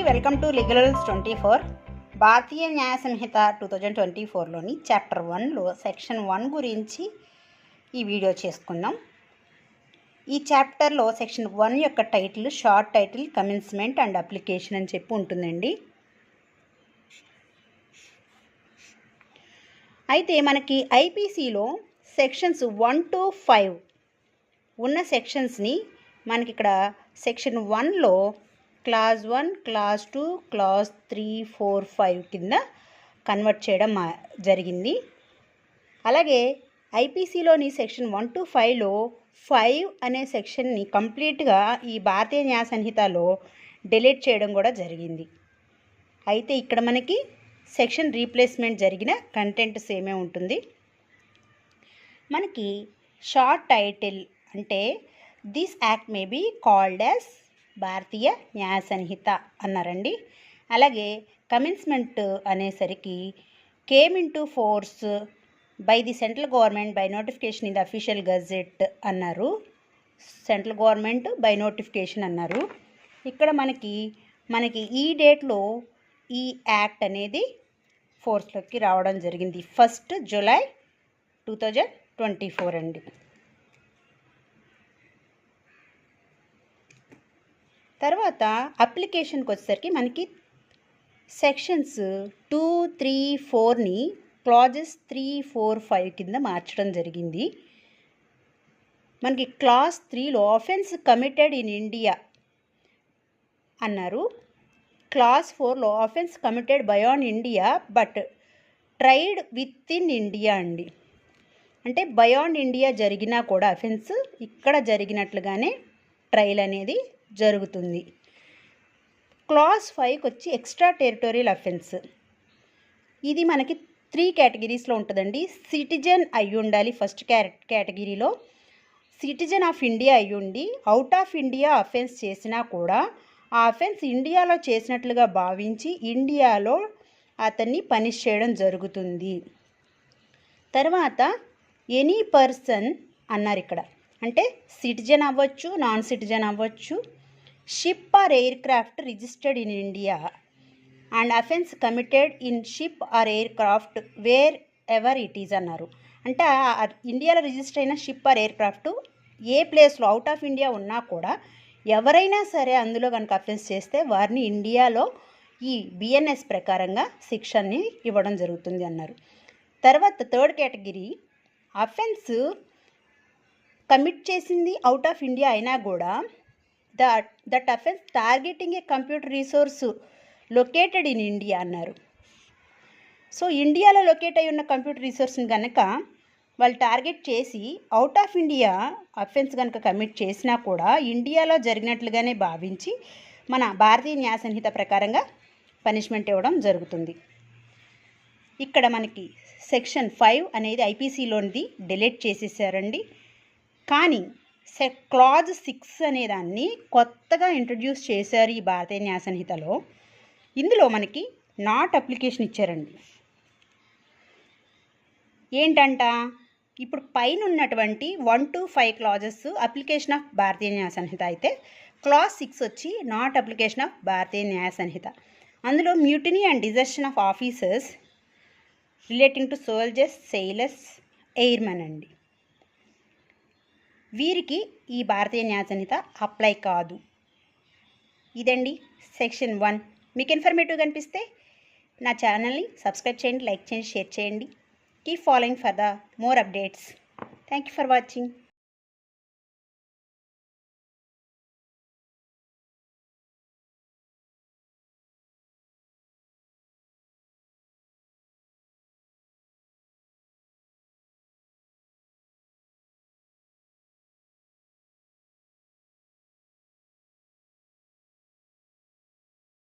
Welcome to legal rules 24. Bharatiya Nyaya Samhita 2024లోని chapter 1లో section 1 గురించి ఈ video చేసుకుందాం. ఈ చాప్టర్లో సెక్షన్ 1 యొక్క title short title commencement and application అని చెప్పి ఉంటుందండి. అయితే మనకి ఐపీసీలో సెక్షన్స్ 1 to 5 ఉన్న సెక్షన్స్ని మనకి ఇక్కడ సెక్షన్ 1లో క్లాస్ 1, క్లాస్ 2, క్లాస్ 3, 4, 5 కింద కన్వర్ట్ చేయడం జరిగింది. అలాగే ఐపీసీలోని సెక్షన్ 1 to 5లో 5 అనే సెక్షన్ని కంప్లీట్గా ఈ భారతీయ న్యాయ సంహితలో డిలీట్ చేయడం కూడా జరిగింది. అయితే ఇక్కడ మనకి సెక్షన్ రీప్లేస్మెంట్ జరిగిన కంటెంట్ సేమే ఉంటుంది. మనకి షార్ట్ టైటిల్ అంటే this act may be called as Bharatiya Nyaya Sanhita అన్నారండి. అలాగే కమెన్స్మెంట్ అనేసరికి came into force by the central government by notification in the official gazette అన్నారు. సెంట్రల్ గవర్నమెంట్ బై నోటిఫికేషన్ అన్నారు. ఇక్కడ మనకి ఈ డేట్లో ఈ యాక్ట్ అనేది ఫోర్స్లోకి రావడం జరిగింది. 1 జూలై 2024 అండి. తర్వాత అప్లికేషన్కి వచ్చేసరికి మనకి సెక్షన్స్ 2, 3, 4ని క్లాజెస్ 3, 4, 5 కింద మార్చడం జరిగింది. మనకి క్లాస్ 3లో ఆఫెన్స్ కమిటెడ్ ఇన్ ఇండియా అన్నారు. క్లాస్ 4లో offence committed beyond India but tried within India అండి. అంటే బయాన్ ఇండియా జరిగినా కూడా అఫెన్స్ ఇక్కడ జరిగినట్లుగానే ట్రయల్ అనేది జరుగుతుంది. క్లాస్ 5కి వచ్చి ఎక్స్ట్రా టెరిటోరియల్ అఫెన్స్. ఇది మనకి 3 కేటగిరీస్లో ఉంటుందండి. సిటిజన్ అయి ఉండాలి. ఫస్ట్ కేటగిరీలో సిటిజన్ ఆఫ్ ఇండియా అయి ఉండి అవుట్ ఆఫ్ ఇండియా అఫెన్స్ చేసినా కూడా ఆ అఫెన్స్ ఇండియాలో చేసినట్లుగా భావించి ఇండియాలో అతన్ని పనిష్ చేయడం జరుగుతుంది. తర్వాత ఎనీ పర్సన్ అన్నారు ఇక్కడ. అంటే సిటిజన్ అవ్వచ్చు, నాన్ సిటిజన్ అవ్వచ్చు, ship or aircraft registered in India and offence committed in ship or aircraft wherever it is అన్నారు. అంటే ఇండియాలో రిజిస్టర్ అయిన షిప్ ఆర్ ఎయిర్ క్రాఫ్ట్ ఏ ప్లేస్లో అవుట్ ఆఫ్ ఇండియా ఉన్నా కూడా ఎవరైనా సరే అందులో కనుక అఫెన్స్ చేస్తే వారిని ఇండియాలో ఈ బిఎన్ఎస్ ప్రకారంగా శిక్షని ఇవ్వడం జరుగుతుంది అన్నారు. తర్వాత 3rd కేటగిరీ అఫెన్స్ కమిట్ చేసింది అవుట్ ఆఫ్ ఇండియా అయినా కూడా that offence targeting A computer resource located in India అన్నారు. సో ఇండియాలో లొకేట్ అయి ఉన్న కంప్యూటర్ రిసోర్స్ని కనుక వాళ్ళు టార్గెట్ చేసి అవుట్ ఆఫ్ ఇండియా అఫెన్స్ కనుక కమిట్ చేసినా కూడా ఇండియాలో జరిగినట్లుగానే భావించి మన భారతీయ న్యాయ సంహిత ప్రకారంగా పనిష్మెంట్ ఇవ్వడం జరుగుతుంది. ఇక్కడ మనకి సెక్షన్ 5 అనేది ఐపీసీలోనిది డిలీట్ చేసేసారండి. కానీ క్లాజ్ 6 అనేదాన్ని కొత్తగా ఇంట్రడ్యూస్ చేశారు ఈ భారతీయ న్యాయ సంహితలో. ఇందులో మనకి నాట్ అప్లికేషన్ ఇచ్చారండి. ఏంటంట, ఇప్పుడు పైన ఉన్నటువంటి 1 to 5 క్లాజెస్ అప్లికేషన్ ఆఫ్ భారతీయ న్యాయ సంహిత అయితే క్లాజ్ 6 వచ్చి నాట్ అప్లికేషన్ ఆఫ్ భారతీయ న్యాయ సంహిత. అందులో mutiny and desertion of officers relating to soldiers, sailors, airmen అండి. వీరికి ఈ భారతీయ న్యాయ సంహిత అప్లై కాదు. ఇదండి సెక్షన్ 1. మీకు ఇన్ఫర్మేటివ్గా అనిపిస్తే నా ఛానల్ని సబ్స్క్రైబ్ చేయండి, లైక్ చేయండి, షేర్ చేయండి. Keep following for the more updates. Thank you for watching.